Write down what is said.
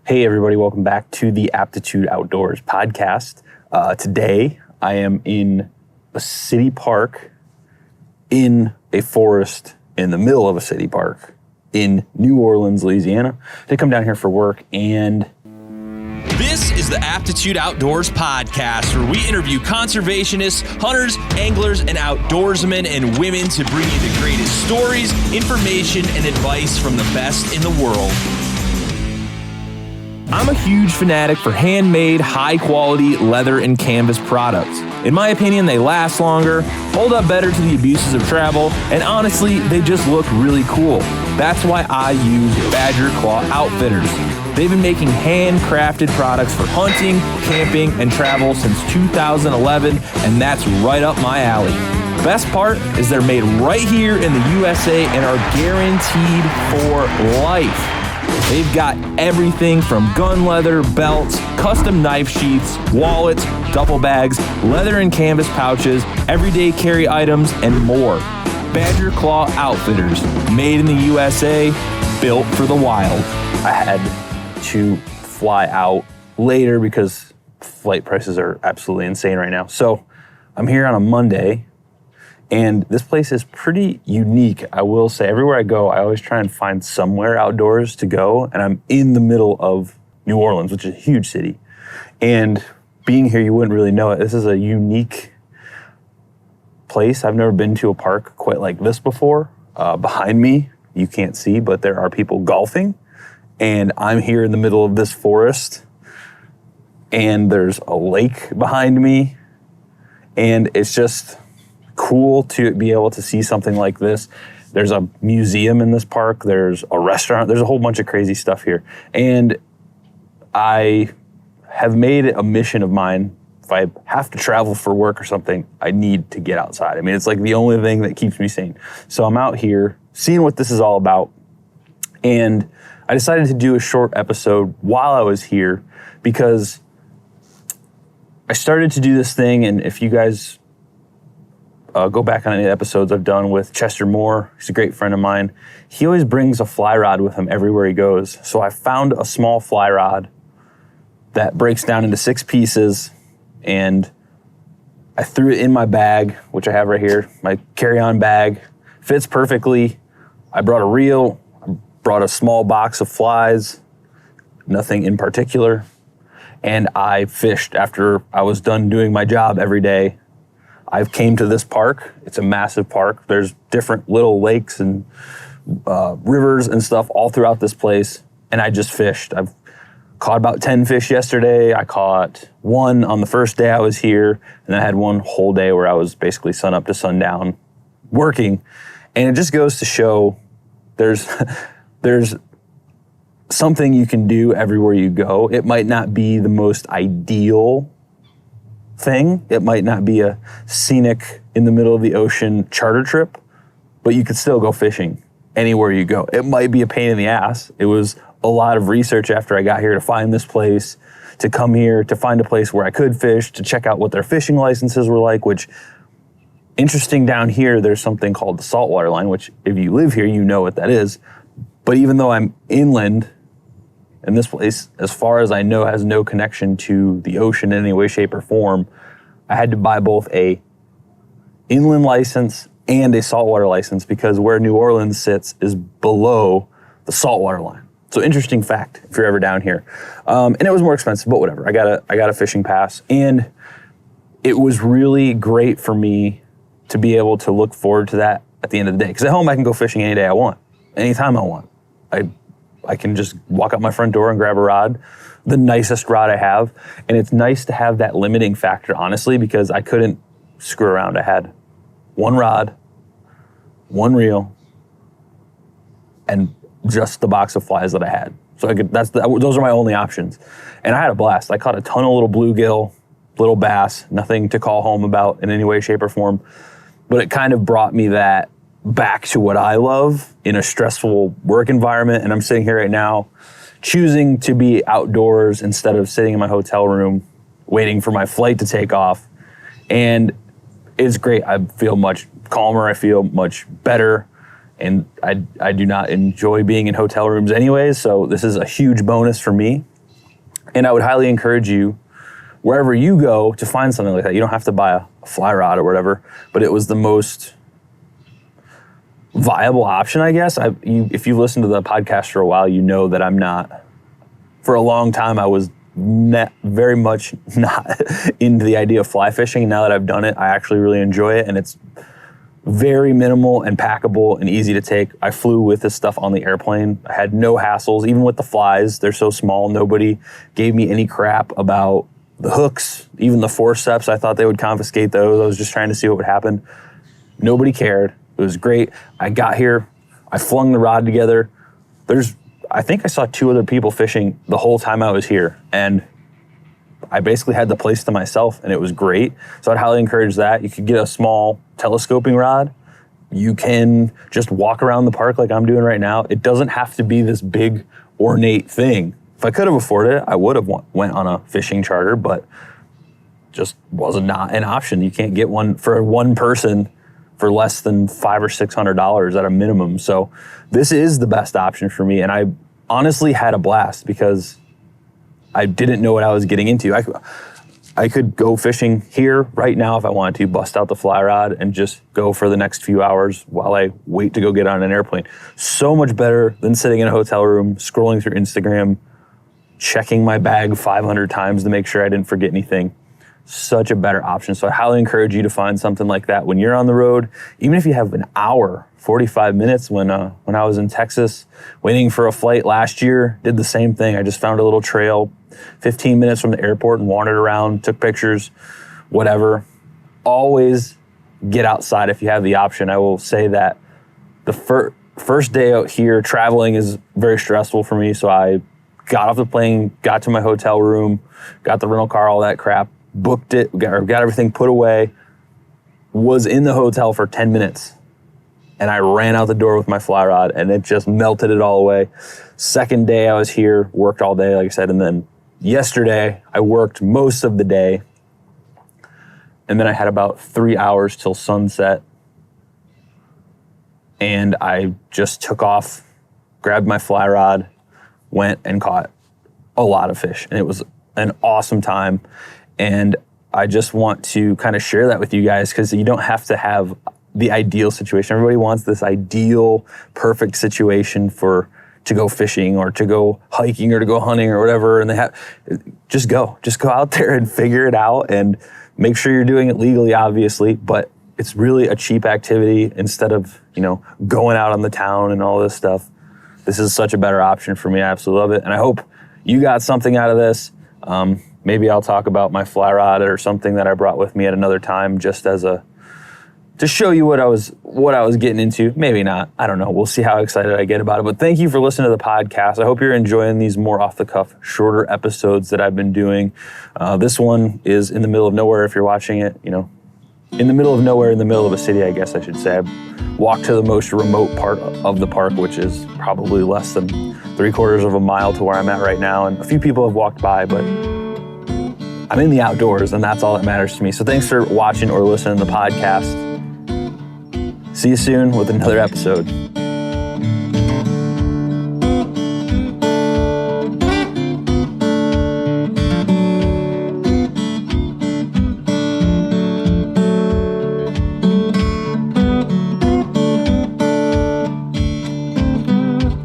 Hey everybody, welcome back to the Aptitude Outdoors podcast. Today I am in a city park in a forest in the middle of a city park in New Orleans, Louisiana. They come down here for work, and this is the Aptitude Outdoors podcast, where we interview conservationists, hunters, anglers, and outdoorsmen and women to bring you the greatest stories, information, and advice from the best in the world. I'm a huge fanatic for handmade, high-quality leather and canvas products. In my opinion, they last longer, hold up better to the abuses of travel, and honestly, they just look really cool. That's why I use Badger Claw Outfitters. They've been making handcrafted products for hunting, camping, and travel since 2011, and that's right up my alley. Best part is they're made right here in the USA and are guaranteed for life. They've got everything from gun leather, belts, custom knife sheaths, wallets, duffel bags, leather and canvas pouches, everyday carry items, and more. Badger Claw Outfitters, made in the USA, built for the wild. I had to fly out later because flight prices are absolutely insane right now. So I'm here on a Monday, and this place is pretty unique. I will say, everywhere I go, I always try and find somewhere outdoors to go, and I'm in the middle of New Orleans, which is a huge city. And being here, you wouldn't really know it. This is a unique place. I've never been to a park quite like this before. Behind me, you can't see, but there are people golfing, and I'm here in the middle of this forest, and there's a lake behind me, and it's just cool to be able to see something like this. There's a museum in this park, there's a restaurant, there's a whole bunch of crazy stuff here. And I have made it a mission of mine, if I have to travel for work or something, I need to get outside. I mean, it's like the only thing that keeps me sane. So I'm out here seeing what this is all about. And I decided to do a short episode while I was here because I started to do this thing, and if you guys go back on any episodes I've done with Chester Moore. He's a great friend of mine. He always brings a fly rod with him everywhere he goes. So I found a small fly rod that breaks down into 6 pieces, and I threw it in my bag, which I have right here, my carry-on bag. Fits perfectly. I brought a reel, I brought a small box of flies, nothing in particular, and I fished after I was done doing my job every day. I came to this park. It's a massive park. There's different little lakes and rivers and stuff all throughout this place, and I just fished. I've caught about 10 fish yesterday. I caught 1 on the first day I was here, and then I had 1 whole day where I was basically sun up to sundown working. And it just goes to show there's something you can do everywhere you go. It might not be the most ideal thing. It might not be a scenic in the middle of the ocean charter trip, but you could still go fishing anywhere you go. It might be a pain in the ass. It was a lot of research after I got here to find this place, to come here, to find a place where I could fish, to check out what their fishing licenses were like, which, interesting, down here, there's something called the saltwater line, which if you live here, you know what that is. But even though I'm inland, and this place, as far as I know, has no connection to the ocean in any way, shape, or form, I had to buy both a inland license and a saltwater license because where New Orleans sits is below the saltwater line. So interesting fact if you're ever down here. And it was more expensive, but whatever. I got a fishing pass, and it was really great for me to be able to look forward to that at the end of the day. Because at home I can go fishing any day I want, anytime I want. I can just walk out my front door and grab a rod, the nicest rod I have. And it's nice to have that limiting factor, honestly, because I couldn't screw around. I had 1 rod, 1 reel, and just the box of flies that I had. So those are my only options. And I had a blast. I caught a ton of little bluegill, little bass, nothing to call home about in any way, shape, or form. But it kind of brought me that back to what I love in a stressful work environment. And I'm sitting here right now choosing to be outdoors instead of sitting in my hotel room waiting for my flight to take off. And it's great. I feel much calmer. I feel much better. And I do not enjoy being in hotel rooms anyways. So this is a huge bonus for me. And I would highly encourage you, wherever you go, to find something like that. You don't have to buy a fly rod or whatever, but it was the most viable option, I guess. If you've listened to the podcast for a while, you know that I'm not, for a long time, I was very much not into the idea of fly fishing. Now that I've done it, I actually really enjoy it, and it's very minimal and packable and easy to take. I flew with this stuff on the airplane. I had no hassles, even with the flies. They're so small. Nobody gave me any crap about the hooks, even the forceps. I thought they would confiscate those. I was just trying to see what would happen. Nobody cared. It was great. I got here, I flung the rod together. I think I saw 2 other people fishing the whole time I was here, and I basically had the place to myself, and it was great. So I'd highly encourage that. You could get a small telescoping rod. You can just walk around the park like I'm doing right now. It doesn't have to be this big, ornate thing. If I could have afforded it, I would have went on a fishing charter, but just was not an option. You can't get one for one person for less than $500 or $600 at a minimum. So this is the best option for me. And I honestly had a blast because I didn't know what I was getting into. I could go fishing here right now if I wanted to, bust out the fly rod and just go for the next few hours while I wait to go get on an airplane. So much better than sitting in a hotel room, scrolling through Instagram, checking my bag 500 times to make sure I didn't forget anything. Such a better option. So I highly encourage you to find something like that when you're on the road, even if you have an hour, 45 minutes. When I was in Texas waiting for a flight last year, did the same thing. I just found a little trail 15 minutes from the airport and wandered around, took pictures, whatever. Always get outside if you have the option. I will say that the first day out here traveling is very stressful for me. So I got off the plane, got to my hotel room, got the rental car, all that crap, booked it, got everything put away, was in the hotel for 10 minutes, and I ran out the door with my fly rod, and it just melted it all away. Second day I was here, worked all day, like I said, and then yesterday I worked most of the day, and then I had about 3 hours till sunset, and I just took off, grabbed my fly rod, went and caught a lot of fish, and it was an awesome time. And I just want to kind of share that with you guys, because you don't have to have the ideal situation. Everybody wants this ideal, perfect situation to go fishing or to go hiking or to go hunting or whatever. And just go out there and figure it out, and make sure you're doing it legally, obviously, but it's really a cheap activity instead of, going out on the town and all this stuff. This is such a better option for me. I absolutely love it. And I hope you got something out of this. Maybe I'll talk about my fly rod or something that I brought with me at another time, just to show you what I was getting into. Maybe not. I don't know. We'll see how excited I get about it. But thank you for listening to the podcast. I hope you're enjoying these more off the cuff, shorter episodes that I've been doing. This one is in the middle of nowhere. If you're watching it, in the middle of nowhere, in the middle of a city, I guess I should say. I walked to the most remote part of the park, which is probably less than 3/4 of a mile to where I'm at right now. And a few people have walked by, but I'm in the outdoors, and that's all that matters to me. So thanks for watching or listening to the podcast. See you soon with another episode.